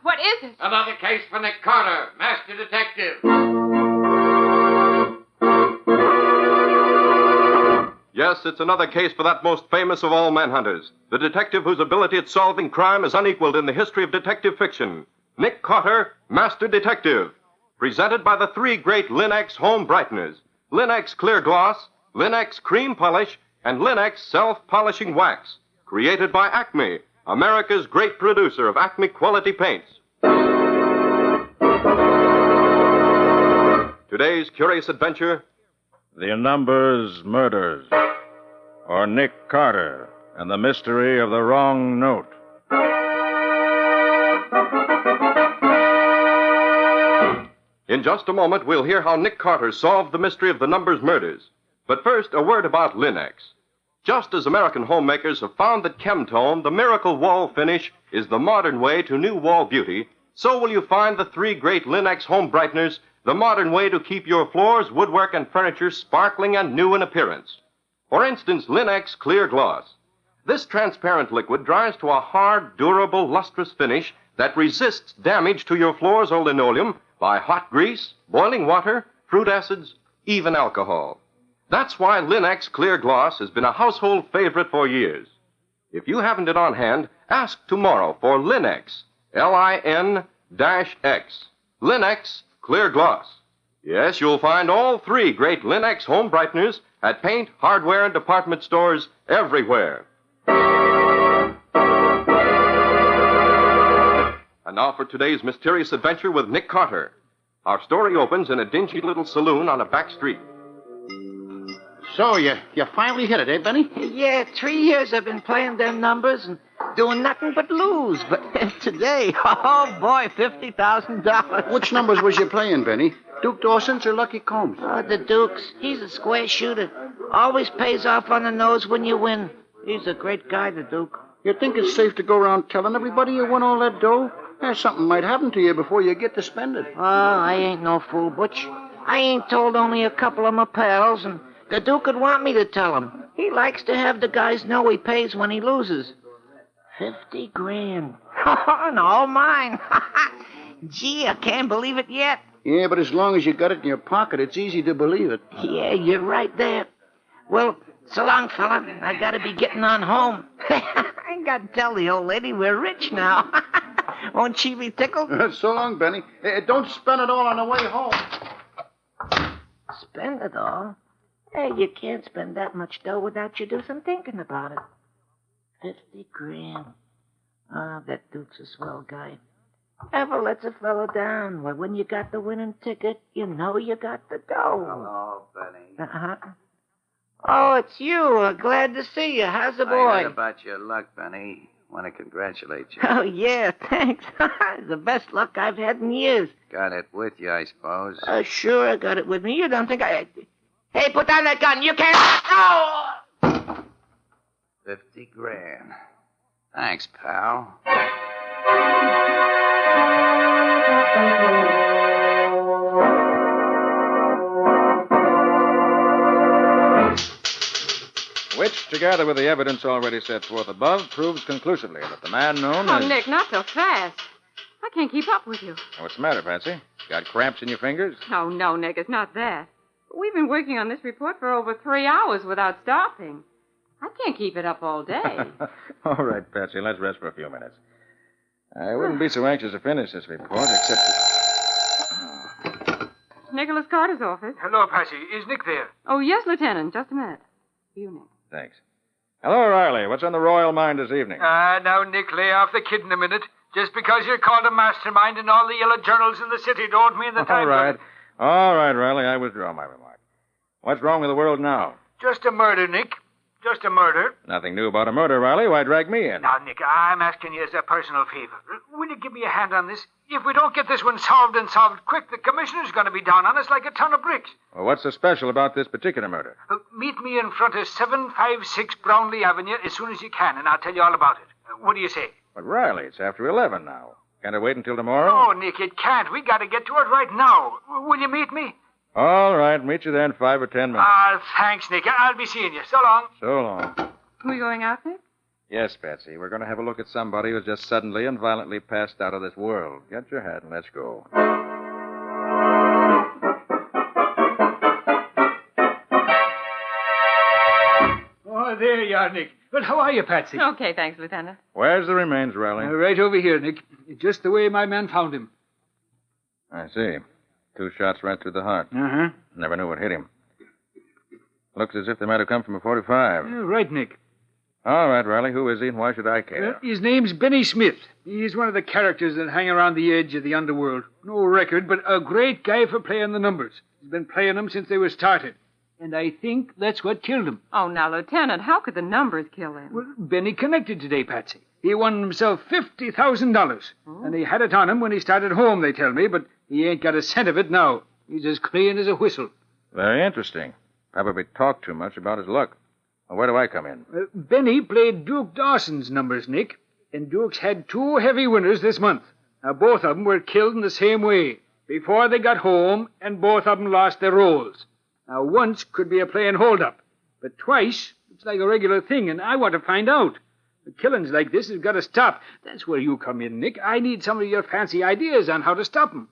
What is it? Another case for Nick Carter, Master Detective. Yes, it's another case for that most famous of all manhunters, the detective whose ability at solving crime is unequaled in the history of detective fiction. Nick Carter, Master Detective. Presented by the three great Linex home brighteners. Linex Clear Gloss, Linex Cream Polish, and Linex Self-Polishing Wax. Created by Acme, America's great producer of Acme quality paints. Today's curious adventure... The Numbers Murders, or Nick Carter and the Mystery of the Wrong Note. In just a moment, we'll hear how Nick Carter solved the mystery of the Numbers murders. But first, a word about Linex. Just as American homemakers have found that Chemtone, the miracle wall finish, is the modern way to new wall beauty, so will you find the three great Linex home brighteners the modern way to keep your floors, woodwork, and furniture sparkling and new in appearance. For instance, Linex Clear Gloss. This transparent liquid dries to a hard, durable, lustrous finish that resists damage to your floors or linoleum by hot grease, boiling water, fruit acids, even alcohol. That's why Linex Clear Gloss has been a household favorite for years. If you haven't it on hand, ask tomorrow for Linex, Lin-X, Linex Clear Gloss. Yes, you'll find all three great Linex home brighteners at paint, hardware, and department stores everywhere. And now for today's mysterious adventure with Nick Carter. Our story opens in a dingy little saloon on a back street. So, you finally hit it, eh, Benny? Yeah, 3 years I've been playing them numbers and doing nothing but lose. But today, oh, boy, $50,000. Which numbers was you playing, Benny? Duke Dawson's or Lucky Combs? Oh, the Duke's. He's a square shooter. Always pays off on the nose when you win. He's a great guy, the Duke. You think it's safe to go around telling everybody you won all that dough? Something might happen to you before you get to spend it. Oh, I ain't no fool, Butch. I ain't told only a couple of my pals, and the Duke would want me to tell him. He likes to have the guys know he pays when he loses. 50 grand. And all mine. Gee, I can't believe it yet. Yeah, but as long as you got it in your pocket, it's easy to believe it. Yeah, you're right there. Well, so long, fella. I gotta be getting on home. I gotta tell the old lady we're rich now. Won't she be tickled? So long, Benny. Don't spend it all on the way home. Spend it all? Hey, you can't spend that much dough without you do some thinking about it. 50 grand. Oh, that Duke's a swell guy. Never lets a fellow down. Well, when you got the winning ticket, you know you got the dough. Hello, Benny. Uh-huh. Oh, it's you. Glad to see you. How's the boy? I heard about your luck, Benny. Want to congratulate you. Oh, yeah, thanks. The best luck I've had in years. Got it with you, I suppose. Sure, I got it with me. You don't think I... Hey, put down that gun. You can't... Oh! 50 grand. Thanks, pal. Which, together with the evidence already set forth above, proves conclusively that the man known as... Oh, Nick, not so fast. I can't keep up with you. What's the matter, Patsy? Got cramps in your fingers? Oh, no, Nick, it's not that. We've been working on this report for over 3 hours without stopping. I can't keep it up all day. All right, Patsy, let's rest for a few minutes. I wouldn't be so anxious to finish this report, except... Nicholas Carter's office. Hello, Patsy. Is Nick there? Oh, yes, Lieutenant. Just a minute. You, Nick. Thanks. Hello, Riley. What's on the royal mind this evening? Now, Nick, lay off the kidding a minute. Just because you're called a mastermind in all the yellow journals in the city don't mean that All right, Riley, I withdraw my remark. What's wrong with the world now? Just a murder, Nick. Just a murder. Nothing new about a murder, Riley. Why drag me in? Now, Nick, I'm asking you as a personal favor. Will you give me a hand on this? If we don't get this one solved and solved quick, the commissioner's going to be down on us like a ton of bricks. Well, what's so special about this particular murder? Meet me in front of 756 Brownlee Avenue as soon as you can, and I'll tell you all about it. What do you say? But, Riley, it's after 11 now. Can't it wait until tomorrow? No, Nick, it can't. We got to get to it right now. Will you meet me? All right, meet you then 5 or 10 minutes. Thanks, Nick. I'll be seeing you. So long. So long. We going out, Nick? Yes, Patsy. We're going to have a look at somebody who's just suddenly and violently passed out of this world. Get your hat and let's go. Oh, there you are, Nick. But how are you, Patsy? Okay, thanks, Lieutenant. Where's the remains, Riley? Right over here, Nick. Just the way my man found him. I see. 2 shots right through the heart. Uh-huh. Never knew what hit him. Looks as if they might have come from a 45. Right, Nick. All right, Riley. Who is he and why should I care? His name's Benny Smith. He's one of the characters that hang around the edge of the underworld. No record, but a great guy for playing the numbers. He's been playing them since they were started. And I think that's what killed him. Oh, now, Lieutenant, how could the numbers kill him? Well, Benny connected today, Patsy. He won himself $50,000. And he had it on him when he started home, they tell me, but he ain't got a cent of it now. He's as clean as a whistle. Very interesting. Probably talked too much about his luck. Well, where do I come in? Benny played Duke Dawson's numbers, Nick. And Duke's had 2 heavy winners this month. Now, both of them were killed in the same way. Before they got home, and both of them lost their rolls. Now, once could be a playing hold-up. But twice, it's like a regular thing, and I want to find out. The killings like this has got to stop. That's where you come in, Nick. I need some of your fancy ideas on how to stop them.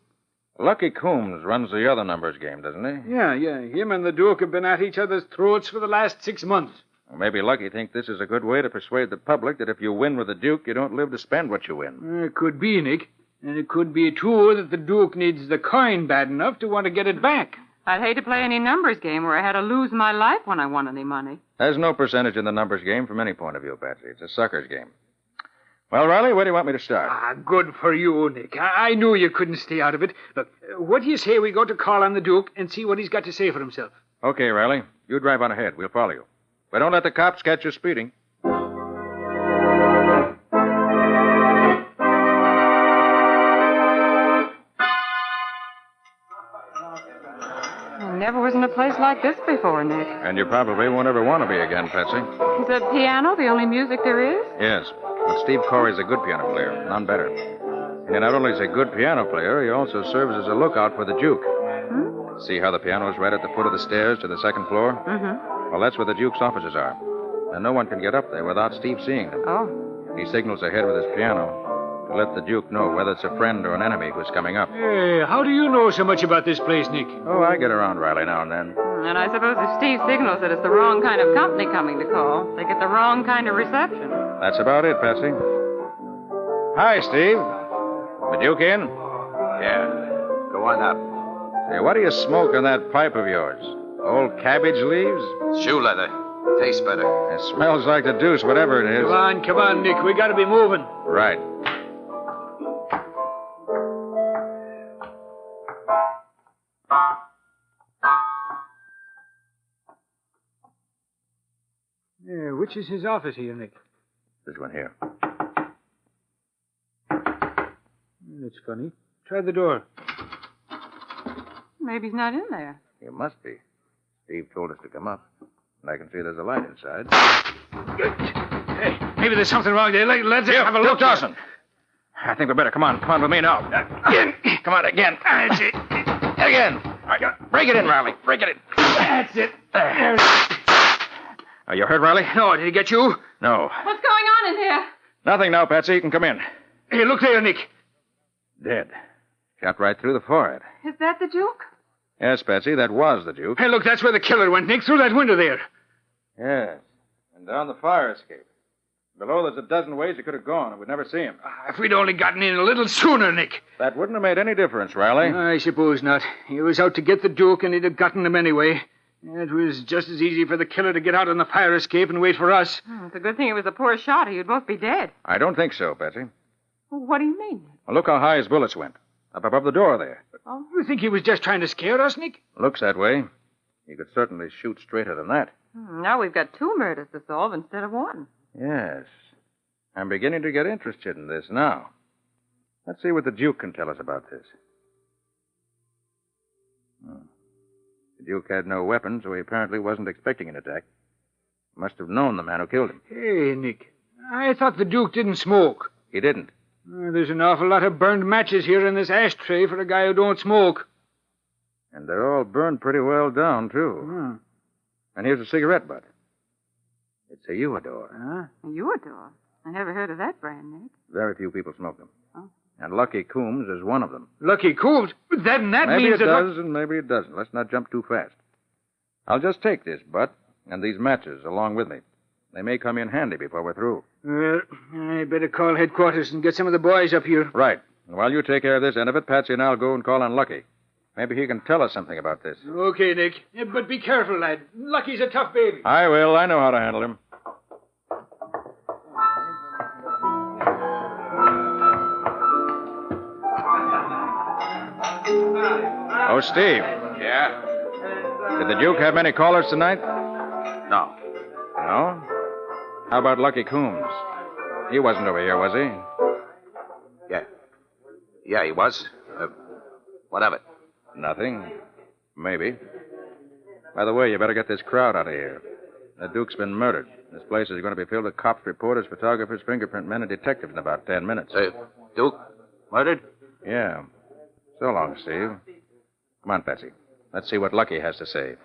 Lucky Coombs runs the other numbers game, doesn't he? Yeah. Him and the Duke have been at each other's throats for the last 6 months. Well, maybe Lucky thinks this is a good way to persuade the public that if you win with the Duke, you don't live to spend what you win. It could be, Nick. And it could be, too, that the Duke needs the coin bad enough to want to get it back. I'd hate to play any numbers game where I had to lose my life when I won any money. There's no percentage in the numbers game from any point of view, Patsy. It's a sucker's game. Well, Riley, where do you want me to start? Good for you, Nick. I knew you couldn't stay out of it. Look, what do you say we go to call on the Duke and see what he's got to say for himself? Okay, Riley. You drive on ahead. We'll follow you. But don't let the cops catch you speeding. I never was in a place like this before, Nick. And you probably won't ever want to be again, Patsy. Is the piano the only music there is? Yes. But Steve Corey's a good piano player, none better. And not only is he a good piano player, he also serves as a lookout for the Duke. See how the piano is right at the foot of the stairs to the second floor? Mm-hmm. Well, that's where the Duke's offices are. And no one can get up there without Steve seeing them. Oh. He signals ahead with his piano to let the Duke know whether it's a friend or an enemy who's coming up. Hey, how do you know so much about this place, Nick? Oh, I get around Riley now and then. And I suppose if Steve signals that it's the wrong kind of company coming to call, they get the wrong kind of reception. That's about it, Patsy. Hi, Steve. The Duke in? Yeah. Go on up. Hey, what do you smoke in that pipe of yours? Old cabbage leaves? Shoe leather. Tastes better. It smells like the deuce, whatever it is. Come on, Nick. We got to be moving. Right. Yeah, which is his office here, Nick? This one here. That's funny. Try the door. Maybe he's not in there. He must be. Steve told us to come up. And I can see there's a light inside. Hey, maybe there's something wrong there. Let's have a look. Dawson. I think we better come on. Come on with me now. Again. Come on, again. That's it. Again. Break it in, Riley. Break it in. That's it. Are you hurt, Riley? No, did he get you? No. What's going on in here? Nothing now, Patsy. You can come in. Hey, look there, Nick. Dead. Shot right through the forehead. Is that the Duke? Yes, Patsy, that was the Duke. Hey, look, that's where the killer went, Nick, through that window there. Yes. And down the fire escape. Below, there's a dozen ways he could have gone, and we'd never see him. If we'd only gotten in a little sooner, Nick. That wouldn't have made any difference, Riley. I suppose not. He was out to get the Duke, and he'd have gotten him anyway. It was just as easy for the killer to get out on the fire escape and wait for us. It's a good thing it was a poor shot, or you'd both be dead. I don't think so, Patsy. What do you mean? Well, look how high his bullets went. Up above the door there. Oh, you think he was just trying to scare us, Nick? Looks that way. He could certainly shoot straighter than that. Now we've got 2 murders to solve instead of 1. Yes. I'm beginning to get interested in this now. Let's see what the Duke can tell us about this. The Duke had no weapon, so he apparently wasn't expecting an attack. Must have known the man who killed him. Hey, Nick. I thought the Duke didn't smoke. He didn't. There's an awful lot of burned matches here in this ashtray for a guy who don't smoke. And they're all burned pretty well down, too. And here's a cigarette butt. It's a Uador. Huh? A Uador? I never heard of that brand, Nick. Very few people smoke them. Oh. And Lucky Coombs is one of them. Lucky Coombs? Then that Maybe means it that... does, and maybe it doesn't. Let's not jump too fast. I'll just take this butt and these matches along with me. They may come in handy before we're through. Well, I better call headquarters and get some of the boys up here. Right. And while you take care of this end of it, Patsy and I'll go and call on Lucky. Maybe he can tell us something about this. Okay, Nick. Yeah, but be careful, lad. Lucky's a tough baby. I will. I know how to handle him. Oh, Steve. Yeah? Did the Duke have many callers tonight? No. No? How about Lucky Coombs? He wasn't over here, was he? Yeah. Yeah, he was. What of it? Nothing. Maybe. By the way, you better get this crowd out of here. The Duke's been murdered. This place is going to be filled with cops, reporters, photographers, fingerprint men, and detectives in about 10 minutes. Duke? Murdered? Yeah. So long, Steve. Come on, Patsy. Let's see what Lucky has to say.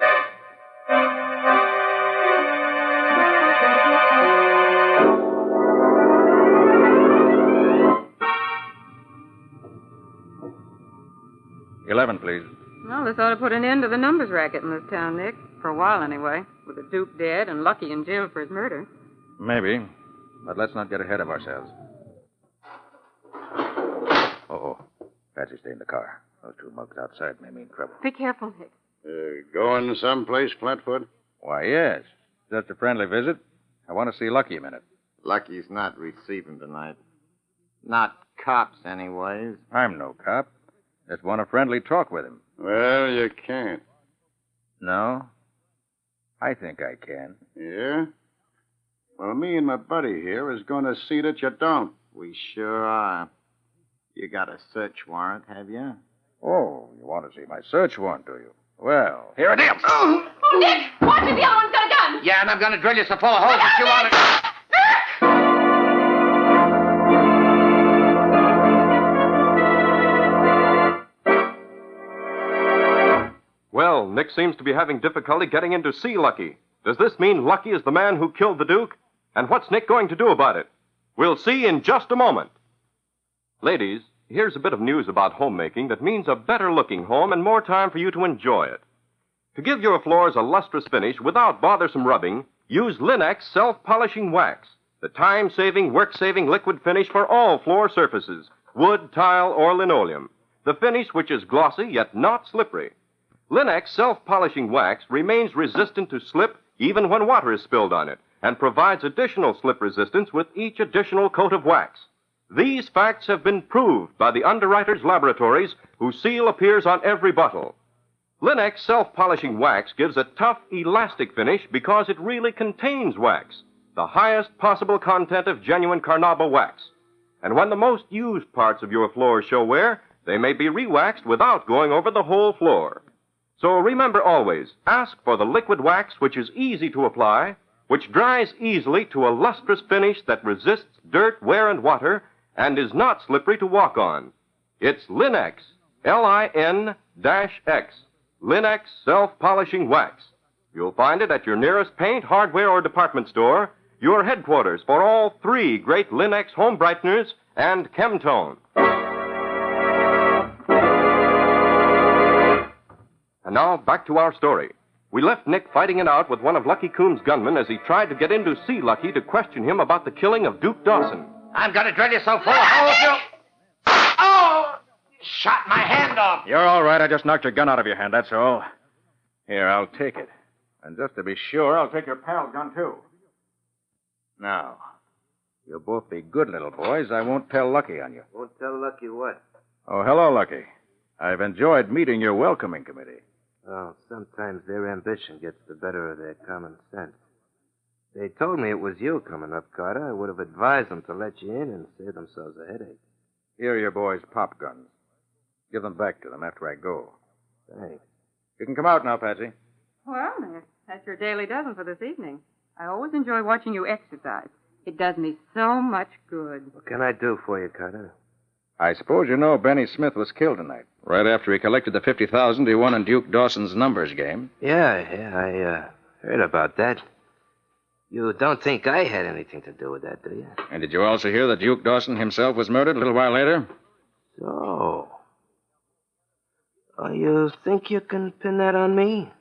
$11, please. Well, this ought to put an end to the numbers racket in this town, Nick. For a while, anyway. With the Duke dead and Lucky in jail for his murder. Maybe. But let's not get ahead of ourselves. Uh-oh. Patsy, stay in the car. Those two mugs outside may mean trouble. Be careful, Nick. Going someplace, Flatfoot? Why, yes. Just a friendly visit. I want to see Lucky a minute. Lucky's not receiving tonight. Not cops, anyways. I'm no cop. Just want a friendly talk with him. Well, you can't. No? I think I can. Yeah? Well, me and my buddy here is going to see that you don't. We sure are. You got a search warrant, have you? Oh, you want to see my search warrant, do you? Well, here it is. Oh, Nick! Watch it, the other one's got a gun! Yeah, and I'm going to drill you so full of holes that you want to... Well, Nick seems to be having difficulty getting in to see Lucky. Does this mean Lucky is the man who killed the Duke? And what's Nick going to do about it? We'll see in just a moment. Ladies, here's a bit of news about homemaking that means a better-looking home and more time for you to enjoy it. To give your floors a lustrous finish without bothersome rubbing, use Linex Self-Polishing Wax, the time-saving, work-saving liquid finish for all floor surfaces, wood, tile, or linoleum. The finish which is glossy yet not slippery. Linex Self-Polishing Wax remains resistant to slip even when water is spilled on it and provides additional slip resistance with each additional coat of wax. These facts have been proved by the underwriters' laboratories whose seal appears on every bottle. Linex Self-Polishing Wax gives a tough, elastic finish because it really contains wax, the highest possible content of genuine carnauba wax. And when the most used parts of your floor show wear, they may be re-waxed without going over the whole floor. So remember always, ask for the liquid wax which is easy to apply, which dries easily to a lustrous finish that resists dirt, wear, and water, and is not slippery to walk on. It's Linex, L-I-N-X, Linex Self-Polishing Wax. You'll find it at your nearest paint, hardware, or department store, your headquarters for all three great Linex home brighteners and Chemtone. And now, back to our story. We left Nick fighting it out with one of Lucky Coombs' gunmen as he tried to get in to see Lucky to question him about the killing of Duke Dawson. I'm going to drill you so full of holes you... Oh! Shot my hand off. You're all right. I just knocked your gun out of your hand, that's all. Here, I'll take it. And just to be sure, I'll take your pal's gun, too. Now, you'll both be good little boys. I won't tell Lucky on you. Won't tell Lucky what? Oh, hello, Lucky. I've enjoyed meeting your welcoming committee. Oh, sometimes their ambition gets the better of their common sense. They told me it was you coming up, Carter. I would have advised them to let you in and save themselves a headache. Here are your boys' pop guns. Give them back to them after I go. Thanks. You can come out now, Patsy. Well, Nick, that's your daily dozen for this evening. I always enjoy watching you exercise. It does me so much good. What can I do for you, Carter? I suppose you know Benny Smith was killed tonight, right after he collected the $50,000 he won in Duke Dawson's numbers game. Yeah, I heard about that. You don't think I had anything to do with that, do you? And did you also hear that Duke Dawson himself was murdered a little while later? So... Oh, you think you can pin that on me?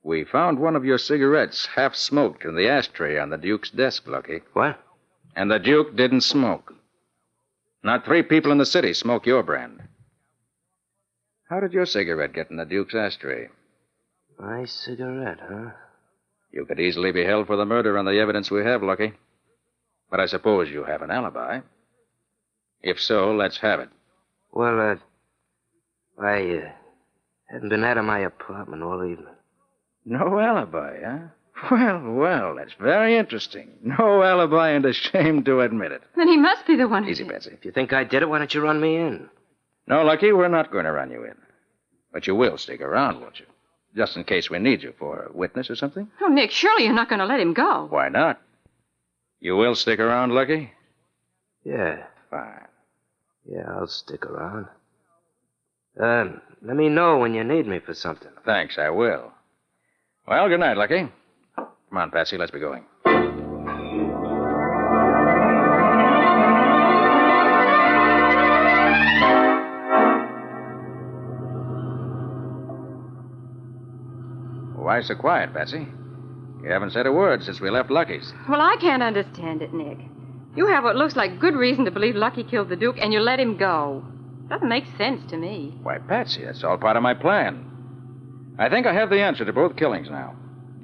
We found one of your cigarettes half smoked in the ashtray on the Duke's desk, Lucky. What? And the Duke didn't smoke. Not 3 people in the city smoke your brand. How did your cigarette get in the Duke's ashtray? My cigarette, huh? You could easily be held for the murder on the evidence we have, Lucky. But I suppose you have an alibi. If so, let's have it. Well, I hadn't been out of my apartment all evening. No alibi, huh? Well, that's very interesting. No alibi and ashamed to admit it. Then he must be the one who Easy, did. Betsy. If you think I did it, why don't you run me in? No, Lucky, we're not going to run you in. But you will stick around, won't you? Just in case we need you for a witness or something? Oh, Nick, surely you're not going to let him go. Why not? You will stick around, Lucky? Yeah. Fine. Yeah, I'll stick around. Let me know when you need me for something. Thanks, I will. Well, good night, Lucky. Come on, Patsy, let's be going. Why so quiet, Patsy? You haven't said a word since we left Lucky's. Well, I can't understand it, Nick. You have what looks like good reason to believe Lucky killed the Duke, and you let him go. Doesn't make sense to me. Why, Patsy, that's all part of my plan. I think I have the answer to both killings now.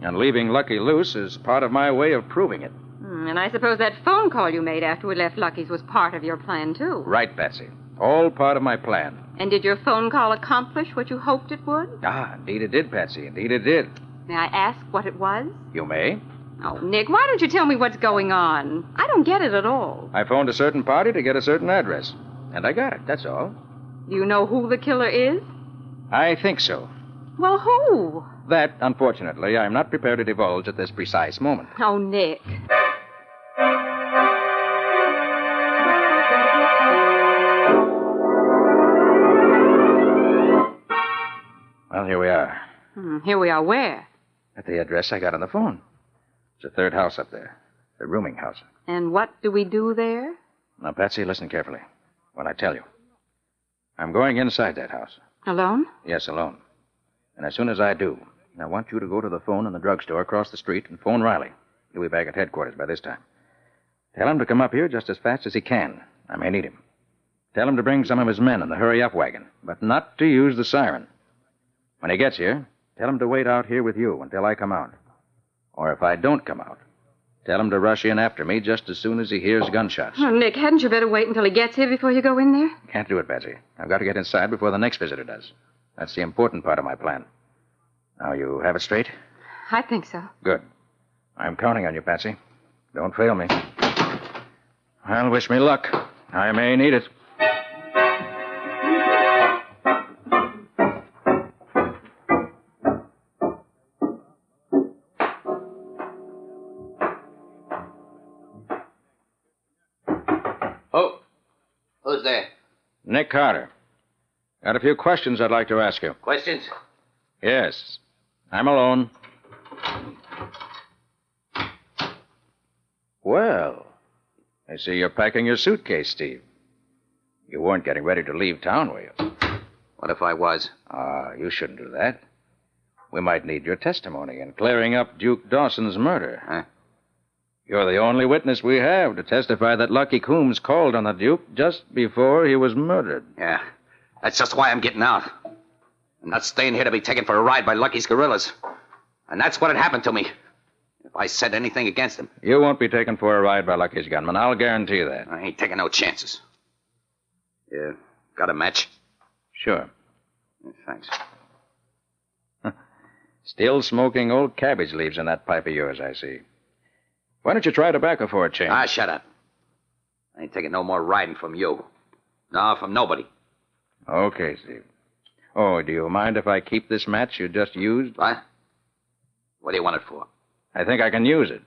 And leaving Lucky loose is part of my way of proving it. And I suppose that phone call you made after we left Lucky's was part of your plan, too. Right, Patsy. All part of my plan. And did your phone call accomplish what you hoped it would? Ah, indeed it did, Patsy. Indeed it did. May I ask what it was? You may. Oh, Nick, why don't you tell me what's going on? I don't get it at all. I phoned a certain party to get a certain address. And I got it, that's all. Do you know who the killer is? I think so. Well, who? That, unfortunately, I'm not prepared to divulge at this precise moment. Oh, Nick. Well, here we are. Here we are where? At the address I got on the phone. It's the 3rd house up there. The rooming house. And what do we do there? Now, Patsy, listen carefully when I tell you. I'm going inside that house. Alone? Yes, alone. And as soon as I do, I want you to go to the phone in the drugstore across the street and phone Riley. He'll be back at headquarters by this time. Tell him to come up here just as fast as he can. I may need him. Tell him to bring some of his men in the hurry-up wagon, but not to use the siren. When he gets here, tell him to wait out here with you until I come out. Or if I don't come out, tell him to rush in after me just as soon as he hears gunshots. Oh, Nick, hadn't you better wait until he gets here before you go in there? Can't do it, Patsy. I've got to get inside before the next visitor does. That's the important part of my plan. Now, you have it straight? I think so. Good. I'm counting on you, Patsy. Don't fail me. Well, wish me luck. I may need it. Who's there? Nick Carter. Got a few questions I'd like to ask you. Questions? Yes. I'm alone. Well, I see you're packing your suitcase, Steve. You weren't getting ready to leave town, were you? What if I was? You shouldn't do that. We might need your testimony in clearing up Duke Dawson's murder. Huh? You're the only witness we have to testify that Lucky Coombs called on the Duke just before he was murdered. Yeah. That's just why I'm getting out. I'm not staying here to be taken for a ride by Lucky's guerrillas. And that's what had happened to me. If I said anything against him... You won't be taken for a ride by Lucky's gunmen. I'll guarantee you that. I ain't taking no chances. Yeah, got a match? Sure. Yeah, thanks. Still smoking old cabbage leaves in that pipe of yours, I see. Why don't you try tobacco for a change? Shut up. I ain't taking no more riding from you. No, from nobody. Okay, Steve. Oh, do you mind if I keep this match you just used? What? What do you want it for? I think I can use it.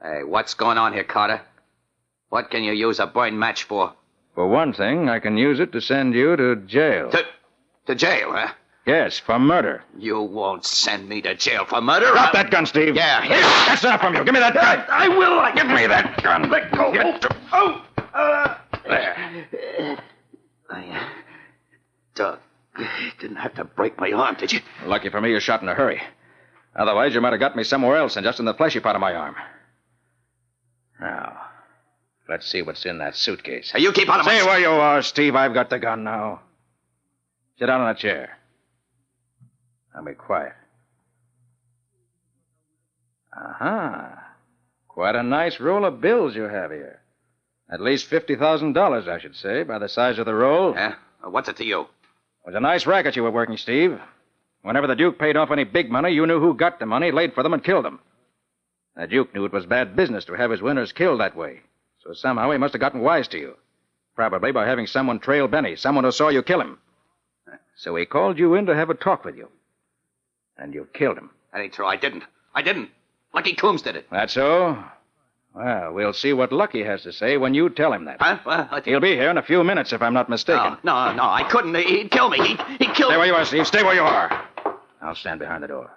Hey, what's going on here, Carter? What can you use a burned match for? For one thing, I can use it to send you to jail. To jail, huh? Yes, for murder. You won't send me to jail for murder. Drop that gun, Steve. Yeah, here. That's enough from you. Give me that gun. I will. Give me that gun. Let go. There. Doug, you didn't have to break my arm, did you? Lucky for me you shot in a hurry. Otherwise, you might have got me somewhere else and just in the fleshy part of my arm. Now, let's see what's in that suitcase. Hey, you keep out of my... Stay where you are, Steve. I've got the gun now. Sit down on a chair. Now be quiet. Aha. Quite a nice roll of bills you have here. At least $50,000, I should say, by the size of the roll. Yeah? What's it to you? It was a nice racket you were working, Steve. Whenever the Duke paid off any big money, you knew who got the money, laid for them, and killed them. The Duke knew it was bad business to have his winners killed that way. So somehow he must have gotten wise to you. Probably by having someone trail Benny, someone who saw you kill him. So he called you in to have a talk with you. And you killed him. That ain't true. I didn't. Lucky Coombs did it. That's so? Well, we'll see what Lucky has to say when you tell him that. Huh? Well, He'll be here in a few minutes, if I'm not mistaken. No, I couldn't. He'd kill me. He'd kill me. Stay where you are, Steve. Stay where you are. I'll stand behind the door.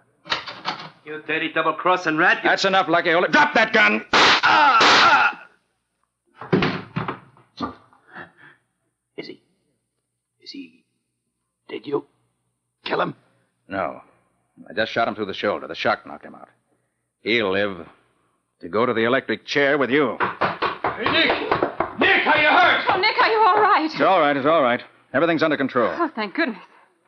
You dirty double-crossing rat. That's enough, Lucky. Hold it. Drop that gun! Is he... Did you kill him? No. I just shot him through the shoulder. The shock knocked him out. He'll live to go to the electric chair with you. Hey, Nick! Nick, are you hurt? Oh, Nick, are you all right? It's all right. It's all right. Everything's under control. Oh, thank goodness.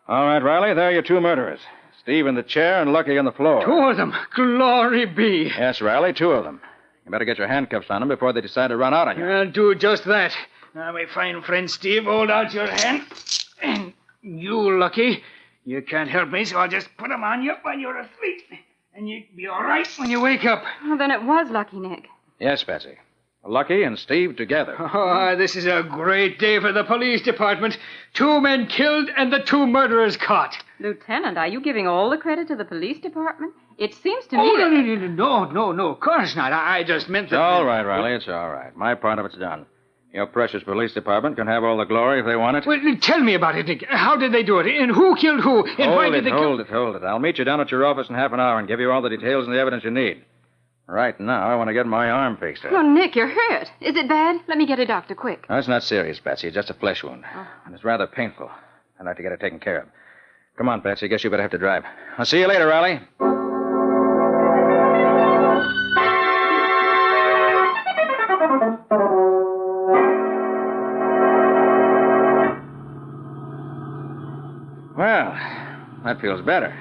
All right, Riley. There are your two murderers. Steve in the chair and Lucky on the floor. Two of them. Glory be. Yes, Riley, two of them. You better get your handcuffs on them before they decide to run out on you. I'll do just that. Now, my fine friend Steve, hold out your hand. And you, Lucky, you can't help me, so I'll just put them on you while you're asleep. And you'll be all right when you wake up. Well, then it was Lucky, Nick. Yes, Patsy. Lucky and Steve together. Oh, this is a great day for the police department. 2 men killed and the 2 murderers caught. Lieutenant, are you giving all the credit to the police department? It seems to me Oh, that... no, of course not. I just meant It's that... all right, Riley. It's all right. My part of it's done. Your precious police department can have all the glory if they want it. Well, tell me about it, Nick. How did they do it? And who killed who? And why did they kill... Hold it. I'll meet you down at your office in half an hour and give you all the details and the evidence you need. Right now, I want to get my arm fixed up. Oh, Nick, you're hurt. Is it bad? Let me get a doctor quick. No, it's not serious, Patsy. It's just a flesh wound. And it's rather painful. I'd like to get it taken care of. Come on, Patsy. Guess you better have to drive. I'll see you later, Riley. Well, that feels better.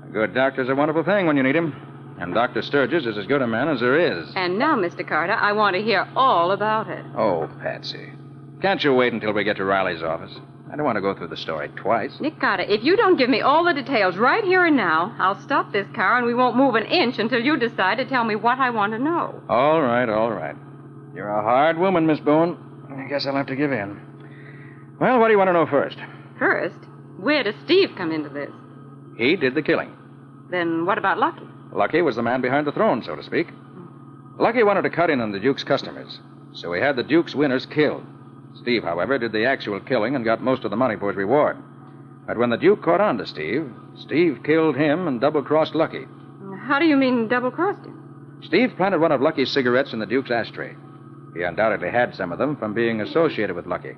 A good doctor's a wonderful thing when you need him. And Dr. Sturgis is as good a man as there is. And now, Mr. Carter, I want to hear all about it. Oh, Patsy. Can't you wait until we get to Riley's office? I don't want to go through the story twice. Nick Carter, if you don't give me all the details right here and now, I'll stop this car and we won't move an inch until you decide to tell me what I want to know. All right. You're a hard woman, Miss Boone. I guess I'll have to give in. Well, what do you want to know first? First, where does Steve come into this? He did the killing. Then what about Lucky? Lucky was the man behind the throne, so to speak. Lucky wanted to cut in on the Duke's customers, so he had the Duke's winners killed. Steve, however, did the actual killing and got most of the money for his reward. But when the Duke caught on to Steve, Steve killed him and double-crossed Lucky. How do you mean double-crossed him? Steve planted one of Lucky's cigarettes in the Duke's ashtray. He undoubtedly had some of them from being associated with Lucky.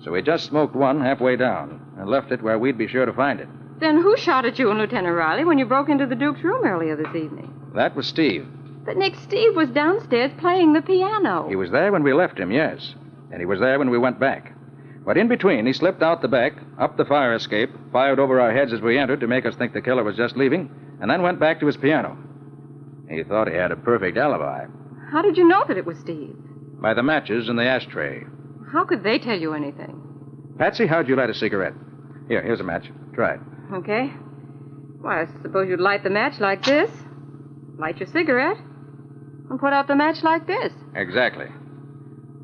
So he just smoked one halfway down and left it where we'd be sure to find it. Then who shot at you and Lieutenant Riley when you broke into the Duke's room earlier this evening? That was Steve. But, Nick, Steve was downstairs playing the piano. He was there when we left him, yes. And he was there when we went back. But in between, he slipped out the back, up the fire escape, fired over our heads as we entered to make us think the killer was just leaving, and then went back to his piano. He thought he had a perfect alibi. How did you know that it was Steve? By the matches in the ashtray. How could they tell you anything? Patsy, how'd you light a cigarette? Here's a match. Try it. Okay. Why, I suppose you'd light the match like this, light your cigarette, and put out the match like this. Exactly.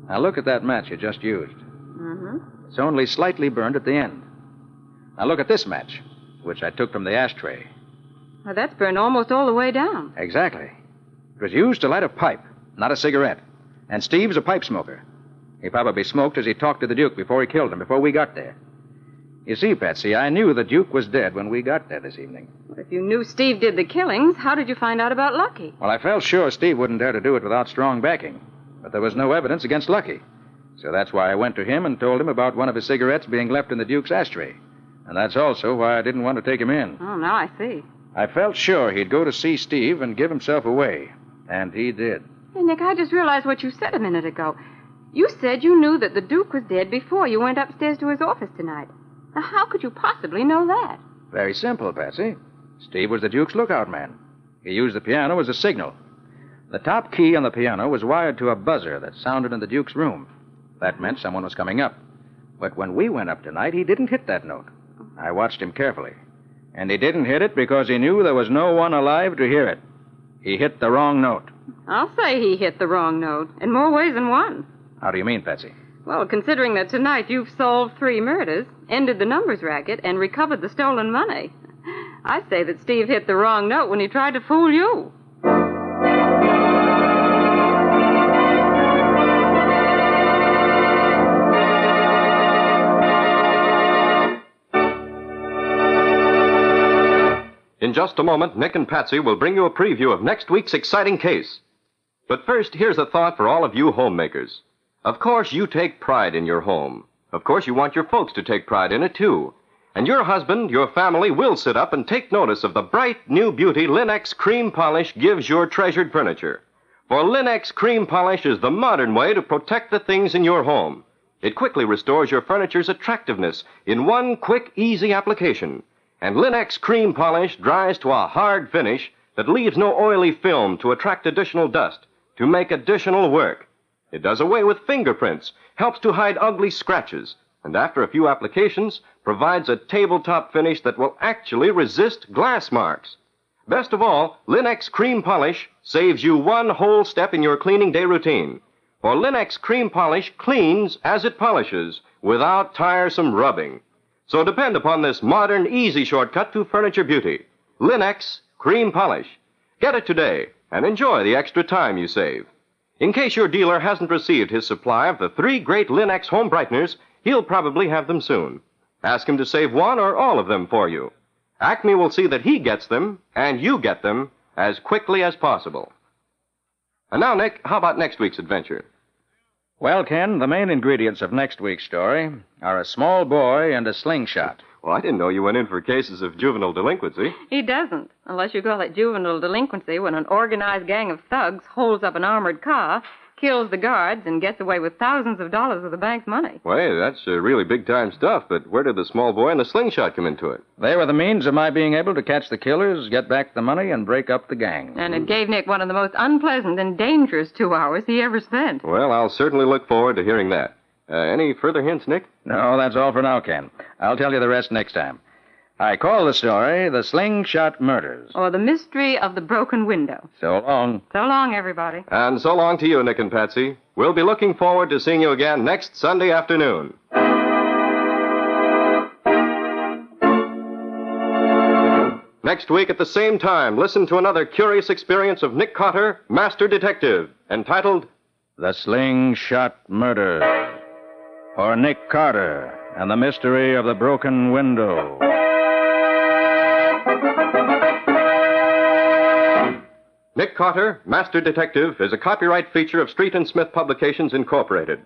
Now look at that match you just used. Mm-hmm. It's only slightly burned at the end. Now look at this match, which I took from the ashtray. Well, that's burned almost all the way down. Exactly. It was used to light a pipe, not a cigarette. And Steve's a pipe smoker. He probably smoked as he talked to the Duke before he killed him, before we got there. You see, Patsy, I knew the Duke was dead when we got there this evening. If you knew Steve did the killings, how did you find out about Lucky? Well, I felt sure Steve wouldn't dare to do it without strong backing. But there was no evidence against Lucky. So that's why I went to him and told him about one of his cigarettes being left in the Duke's ashtray. And that's also why I didn't want to take him in. Oh, now I see. I felt sure he'd go to see Steve and give himself away. And he did. Hey, Nick, I just realized what you said a minute ago. You said you knew that the Duke was dead before you went upstairs to his office tonight. Now, how could you possibly know that? Very simple, Patsy. Steve was the Duke's lookout man. He used the piano as a signal. The top key on the piano was wired to a buzzer that sounded in the Duke's room. That meant someone was coming up. But when we went up tonight, he didn't hit that note. I watched him carefully. And he didn't hit it because he knew there was no one alive to hear it. He hit the wrong note. I'll say he hit the wrong note, in more ways than one. How do you mean, Patsy? Well, considering that tonight you've solved 3 murders, ended the numbers racket, and recovered the stolen money, I say that Steve hit the wrong note when he tried to fool you. In just a moment, Nick and Patsy will bring you a preview of next week's exciting case. But first, here's a thought for all of you homemakers. Of course, you take pride in your home. Of course, you want your folks to take pride in it, too. And your husband, your family, will sit up and take notice of the bright new beauty Linex Cream Polish gives your treasured furniture. For Linex Cream Polish is the modern way to protect the things in your home. It quickly restores your furniture's attractiveness in one quick, easy application. And Linex Cream Polish dries to a hard finish that leaves no oily film to attract additional dust, to make additional work. It does away with fingerprints, helps to hide ugly scratches, and after a few applications, provides a tabletop finish that will actually resist glass marks. Best of all, Linex Cream Polish saves you one whole step in your cleaning day routine. For Linex Cream Polish cleans as it polishes, without tiresome rubbing. So depend upon this modern, easy shortcut to furniture beauty. Linex Cream Polish. Get it today and enjoy the extra time you save. In case your dealer hasn't received his supply of the 3 great Linex home brighteners, he'll probably have them soon. Ask him to save one or all of them for you. Acme will see that he gets them, and you get them, as quickly as possible. And now, Nick, how about next week's adventure? Well, Ken, the main ingredients of next week's story are a small boy and a slingshot. Well, I didn't know you went in for cases of juvenile delinquency. He doesn't, unless you call it juvenile delinquency when an organized gang of thugs holds up an armored car, kills the guards, and gets away with thousands of dollars of the bank's money. Well, that's really big-time stuff, but where did the small boy and the slingshot come into it? They were the means of my being able to catch the killers, get back the money, and break up the gang. And it gave Nick one of the most unpleasant and dangerous 2 hours he ever spent. Well, I'll certainly look forward to hearing that. Any further hints, Nick? No, that's all for now, Ken. I'll tell you the rest next time. I call the story The Slingshot Murders. Or The Mystery of the Broken Window. So long. So long, everybody. And so long to you, Nick and Patsy. We'll be looking forward to seeing you again next Sunday afternoon. Next week at the same time, listen to another curious experience of Nick Carter, Master Detective, entitled The Slingshot Murders. For Nick Carter and the Mystery of the Broken Window. Nick Carter, Master Detective, is a copyright feature of Street and Smith Publications, Incorporated.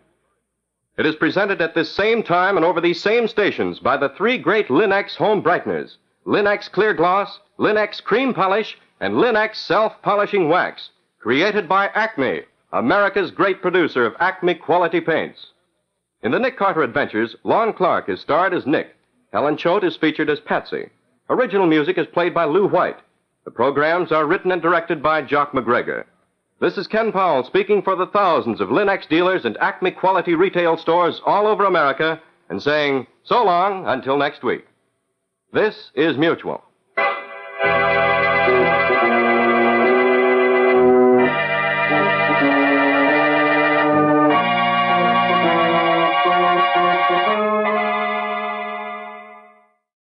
It is presented at this same time and over these same stations by the 3 great Linex home brighteners, Linex Clear Gloss, Linex Cream Polish, and Linex Self-Polishing Wax, created by Acme, America's great producer of Acme quality paints. In the Nick Carter Adventures, Lon Clark is starred as Nick. Helen Choate is featured as Patsy. Original music is played by Lou White. The programs are written and directed by Jock McGregor. This is Ken Powell speaking for the thousands of Linex dealers and Acme quality retail stores all over America and saying so long until next week. This is Mutual.